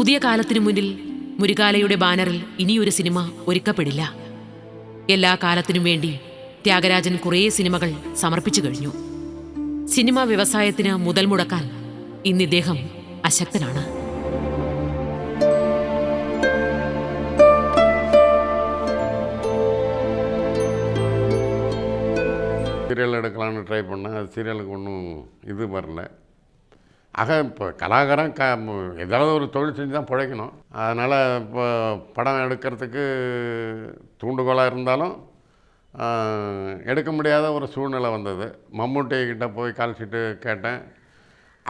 പുതിയ കാലത്തിനു മുന്നിൽ മുരുകാലയുടെ ബാനറിൽ ഇനിയൊരു സിനിമ ഒരുക്കപ്പെടില്ല. എല്ലാ കാലത്തിനും വേണ്ടി ത്യാഗരാജൻ കുറേ സിനിമകൾ സമർപ്പിച്ചു കഴിഞ്ഞു. സിനിമാ വ്യവസായത്തിന് മുതൽ മുടക്കാൻ ഇന്നിദ്ദേഹം അശക്തനാണ്. சீரியல் எடுக்கலான்னு ட்ரை பண்ணேன். அது சீரியலுக்கு ஒன்றும் இது வரல. ஆக இப்போ கலாகாரம் ஏதாவது ஒரு தொழில் செஞ்சு தான் பிழைக்கணும். அதனால் இப்போ படம் எடுக்கிறதுக்கு தூண்டுகோலாக இருந்தாலும் எடுக்க முடியாத ஒரு சூழ்நிலை வந்தது. மம்முட்டிக்கிட்ட போய் கால் ஷீட்டு கேட்டேன்.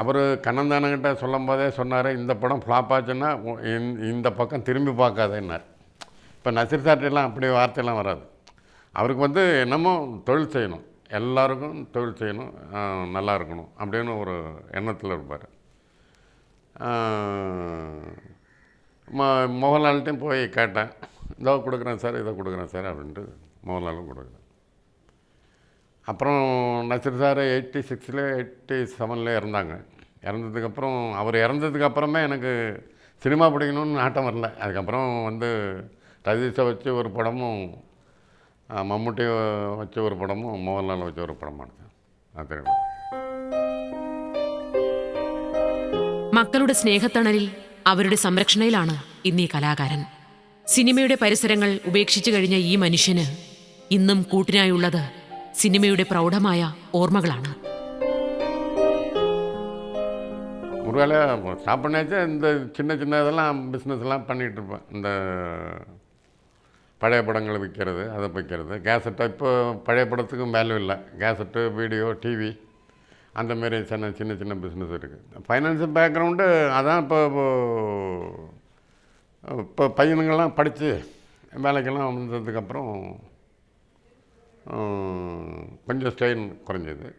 அவர் கண்ணந்தானங்கிட்ட சொல்லும் போதே சொன்னார், இந்த படம் ஃப்ளாப் ஆச்சுன்னா இந்த பக்கம் திரும்பி பார்க்காதேன்னார். இப்போ நசீர் சார்ட்டெல்லாம் அப்படி வார்த்தையெல்லாம் வராது. அவருக்கு என்னமோ தொழில் செய்யணும், எல்லாருக்கும் தொழில் செய்யணும், நல்லா இருக்கணும் அப்படின்னு ஒரு எண்ணத்தில் இருப்பார். மோகன்லால்ட்டையும் போய் கேட்டேன், இதோ கொடுக்குறேன் சார், இதை கொடுக்குறேன் சார் அப்படின்ட்டு மோகன்லாலும் கொடுக்குறேன். அப்புறம் நசீர் சார் 86 87 இறந்தாங்க. இறந்ததுக்கப்புறம் அவர் இறந்ததுக்கப்புறமே எனக்கு சினிமா பிடிக்கணும்னு நாட்டம் வரல. அதுக்கப்புறம் ரஜினிஷை வச்சு ஒரு படமும், மம்முட்டி வச்ச ஒரு படமும், மோகன்லால் வச்ச ஒரு படம் எடுத்தேன். അത് മക്കളുടെ സ്നേഹത്തണലിൽ അവരുടെ സംരക്ഷണയിലാണ് ഇന്നീ കലാകാരൻ. സിനിമയുടെ പരിസരങ്ങൾ ഉപേക്ഷിച്ചു കഴിഞ്ഞ ഈ മനുഷ്യന് ഇന്നും കൂട്ടിനായുള്ളത് സിനിമയുടെ പ്രൗഢമായ ഓർമ്മകളാണ്. ஒரு வேளை ஸ்டாப் பண்ணியாச்சு. இந்த சின்ன சின்ன இதெல்லாம் பிஸ்னஸ்லாம் பண்ணிகிட்டு இருப்பேன். இந்த பழைய படங்களை விற்கிறது, அதை விற்கிறது, கேசட்டை. இப்போ பழைய படத்துக்கும் வேல்யூ இல்லை. கேசட்டு, வீடியோ, டிவி, அந்தமாரி சின்ன சின்ன சின்ன பிஸ்னஸ் இருக்குது. ஃபைனான்ஷியல் பேக்ரவுண்டு அதான். இப்போ பையனுங்கள்லாம் படித்து வேலைக்கெல்லாம் வந்ததுக்கப்புறம் கொஞ்சம் ஸ்ட்ரெயின் குறைஞ்சது.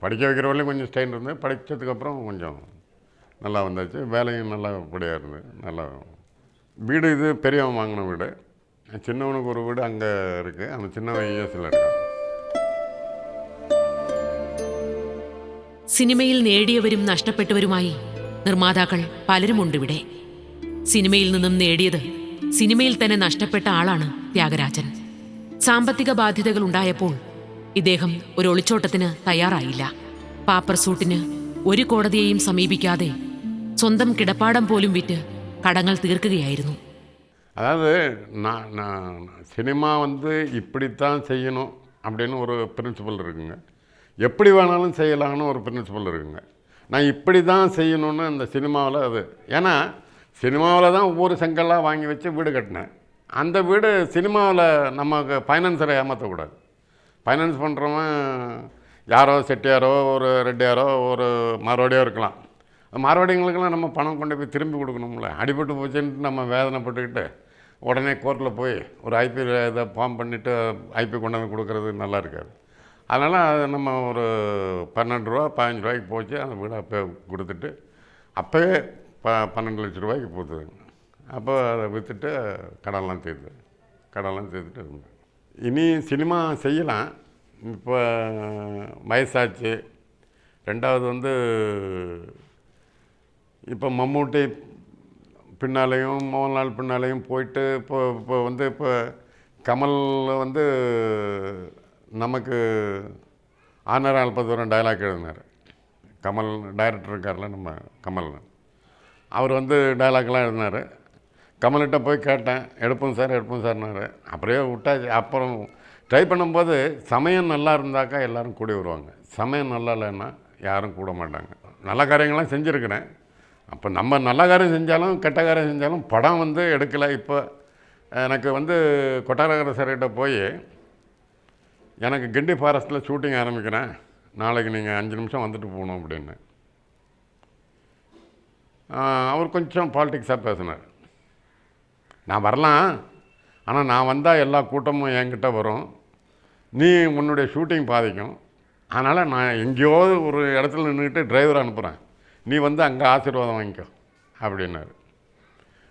படிக்க வைக்கிறவரையும் கொஞ்சம் ஸ்ட்ரெயின் இருந்தது. படித்ததுக்கப்புறம் கொஞ்சம் நல்லா வந்தாச்சு. வேலையும் நல்லா படியாக இருந்தது. நல்லா வீடு, இது பெரியவன் வாங்கின வீடு. சின்னவனுக்கு ஒரு வீடு அங்கே இருக்குது. அந்த சின்னவன் யூஎஸில் இருக்கான். സിനിമയിൽ നേടിയവരും നഷ്ടപ്പെട്ടവരുമായി നിർമ്മാതാക്കൾ പലരുമുണ്ടിവിടെ. സിനിമയിൽ നിന്നും നേടിയത് സിനിമയിൽ തന്നെ നഷ്ടപ്പെട്ട ആളാണ് ത്യാഗരാജൻ. സാമ്പത്തിക ബാധ്യതകൾ ഉണ്ടായപ്പോൾ ഇദ്ദേഹം ഒരു ഒളിച്ചോട്ടത്തിന് തയ്യാറായില്ല. പാപ്പർ സൂട്ടിന് ഒരു കോടതിയെയും സമീപിക്കാതെ സ്വന്തം കിടപ്പാടം പോലും വിറ്റ് കടങ്ങൾ തീർക്കുകയായിരുന്നു. அதாவது நான் சினிமா இப்படித்தான் செய்யணும் அப்படின்னு ஒரு பிரின்சிபல் இருக்குங்க. எப்படி வேணாலும் செய்யலாம்னு ஒரு பிரின்சிபல் இருக்குங்க. நான் இப்படி தான் செய்யணும்னு அந்த சினிமாவில் ஏன்னா சினிமாவில் தான் ஒவ்வொரு செங்கல்லாம் வாங்கி வச்சு வீடு கட்டினேன். அந்த வீடு சினிமாவில் நமக்கு ஃபைனான்ஸரை ஏமாற்றக்கூடாது. ஃபைனான்ஸ் பண்ணுறவன் யாரோ செட்டியாரோ, ஒரு ரெட்டியாரோ, ஒரு மார்வாடியோ இருக்கலாம். மார்வாடிங்களுக்கெல்லாம் நம்ம பணம் கொண்டு போய் திரும்பி கொடுக்கணும்ல. அடிபட்டு போச்சுன்ட்டு நம்ம வேதனைப்பட்டுக்கிட்டு உடனே கோர்ட்டில் போய் ஒரு ஐபி இதை ஃபார்ம் பண்ணிவிட்டு ஐபி கொண்டு வந்து கொடுக்குறது நல்லா இருக்காது. அதனால் அது நம்ம ஒரு 12 ரூபா 15 ரூபாய்க்கு போச்சு. அந்த வீடு அப்போ கொடுத்துட்டு அப்போவே 12 லட்ச ரூபாய்க்கு போகுதுங்க. அப்போ அதை விற்றுட்டு கடன்லாம் தீர்த்துட்டு இருந்தேன். இனி சினிமா செய்யலாம். இப்போ வயசாச்சு. ரெண்டாவது இப்போ மம்முட்டி பின்னாலேயும் மோகன்லால் பின்னாலேயும் போயிட்டு இப்போ கமல் நமக்கு ஆனர் 40 டைலாக் எழுதினார். கமல் டைரக்டர் இருக்கார்ல, நம்ம கமல், அவர் டைலாக்லாம் எழுதினார். கமல்கிட்ட போய் கேட்டேன், எடுப்போம் சார்னாரு. அப்படியே விட்டாச்சு. அப்புறம் ட்ரை பண்ணும்போது சமயம் நல்லா இருந்தாக்கா எல்லோரும் கூடி வருவாங்க. சமயம் நல்லா இல்லைன்னா யாரும் கூட மாட்டாங்க. நல்ல காரியங்கள்லாம் செஞ்சுருக்கிறேன். அப்போ நம்ம நல்ல காரியம் செஞ்சாலும் கெட்ட காரியம் செஞ்சாலும் படம் எடுக்கலை. இப்போ எனக்கு கொட்டாரகர சார்கிட்ட போய், எனக்கு கிண்டி ஃபாரஸ்ட்டில் ஷூட்டிங் ஆரம்பிக்கிறேன், நாளைக்கு நீங்கள் 5 நிமிஷம் வந்துட்டு போகணும் அப்படின்னு. அவர் கொஞ்சம் பாலிட்டிக்ஸாக பேசினார். நான் வரலாம், ஆனால் நான் வந்தால் எல்லா கூட்டமும் என்கிட்ட வரும், நீ உன்னுடைய ஷூட்டிங் பாதிக்கும், அதனால் நான் எங்கேயோ ஒரு இடத்துல நின்றுக்கிட்டு டிரைவரை அனுப்புகிறேன், நீ அங்கே ஆசீர்வாதம் வாங்கிக்கோ அப்படின்னாரு.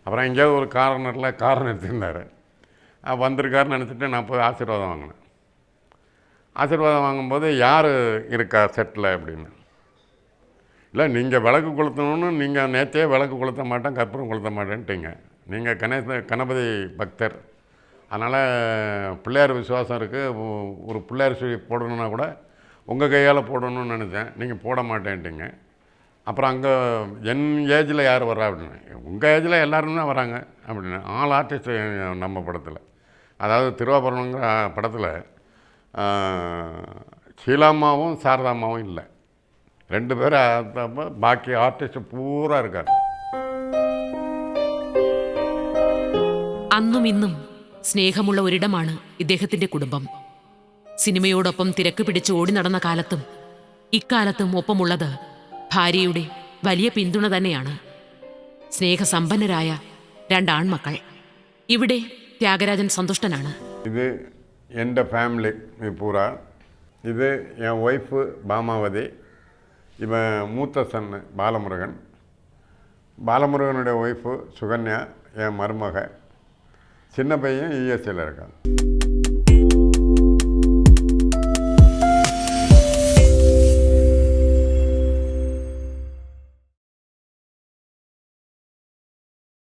அப்புறம் எங்கேயாவது ஒரு கார்னரில் கார் நிறுத்திருந்தார். வந்திருக்காருன்னு நினச்சிட்டு நான் போய் ஆசீர்வாதம் வாங்கினேன். ஆசீர்வாதம் வாங்கும்போது யார் இருக்கா செட்டில் அப்படின்னு. இல்லை நீங்கள் விளக்கு கொளுத்தணும்னு நீங்கள் நேற்றே விளக்கு கொளுத்த மாட்டேன் கற்பூரம் கொளுத்த மாட்டேன்ட்டீங்க. நீங்கள் கணபதி பக்தர், அதனால் பிள்ளையார் விசுவாசம் இருக்குது. ஒரு பிள்ளையார் சொல்லி போடணுன்னா கூட உங்கள் கையால் போடணும்னு நினச்சேன், நீங்கள் போட மாட்டேன்ட்டீங்க. அப்புறம் அங்கே என் ஏஜில் யார் வர்றா அப்படின்னு, உங்கள் ஏஜில் எல்லோரும் தான் வராங்க அப்படின்னு. ஆல் ஆர்டிஸ்ட் நம்ம படத்தில், அதாவது திருவாபரணங்கிற படத்தில் ஷீலாம்மாவும் சாரதாம்மாவும் இல்லை, 2 பேரும். பாக்கி ஆர்டிஸ்ட் பூரா இருக்கார். അന്നും ഇന്നും സ്നേഹമുള്ള ഒരിടമാണ് ഇദ്ദേഹത്തിന്റെ കുടുംബം. സിനിമയോടൊപ്പം തിരക്ക് പിടിച്ച് ഓടി നടന്ന കാലത്തും ഇക്കാലത്തും ഒപ്പമുള്ളത് ഭാര്യയുടെ വലിയ പിന്തുണ തന്നെയാണ്. സ്നേഹസമ്പന്നരായ 2 ആൺമക്കൾ. ഇവിടെ ത്യാഗരാജൻ സന്തുഷ്ടനാണ്. ഇത് എൻ്റെ ഫാമിലി பூரா. இது என் ஒய்ஃபு பாமாவதி, இவன் மூத்த சன்னு பாலமுருகன், பாலமுருகனுடைய ஒய்ஃபு சுகன்யா, என் மருமக, சின்ன பையன் இஎஸ்சியில் இருக்கான்.